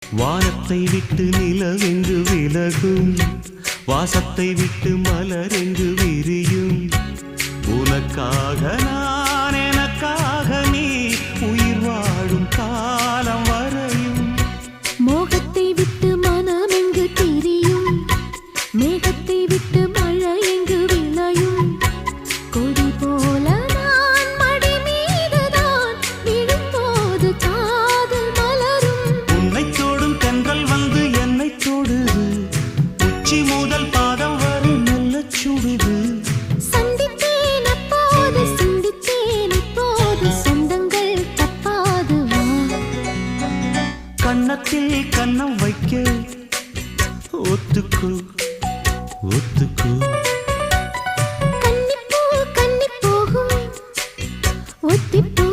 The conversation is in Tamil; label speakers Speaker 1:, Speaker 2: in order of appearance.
Speaker 1: வானத்தை விட்டு நிலவென்று விலகும், வாசத்தை விட்டு மலரென்று விரியும். உனக்காக நான், எனக்காக நீ, உயிர் வாழும் காலம் வரையும்.
Speaker 2: மோகத்தை விட்டு மனம் எங்கு திரியும், மேகத்தை விட்டு மழை எங்கு விளையும். கொடி போல நான் மடி மீதுதான் விழும்போது காதல் மலரும்.
Speaker 1: உன்னை தோடும் தென்றல் வந்து என்னை தொடுது, உச்சி முதல் பாதம் வரை நல்ல சுடுது.
Speaker 2: சந்தித்தேன் அப்போது, சிந்தித்தேன் இப்போது, சொந்தங்கள் தப்பாது வா.
Speaker 1: கன்னத்தில் கன்னம் வைக்க ஒத்துக்கு ஒத்துக்கு.
Speaker 2: கன்னிப்பூ கன்னி போகும் ஒத்திப்போ.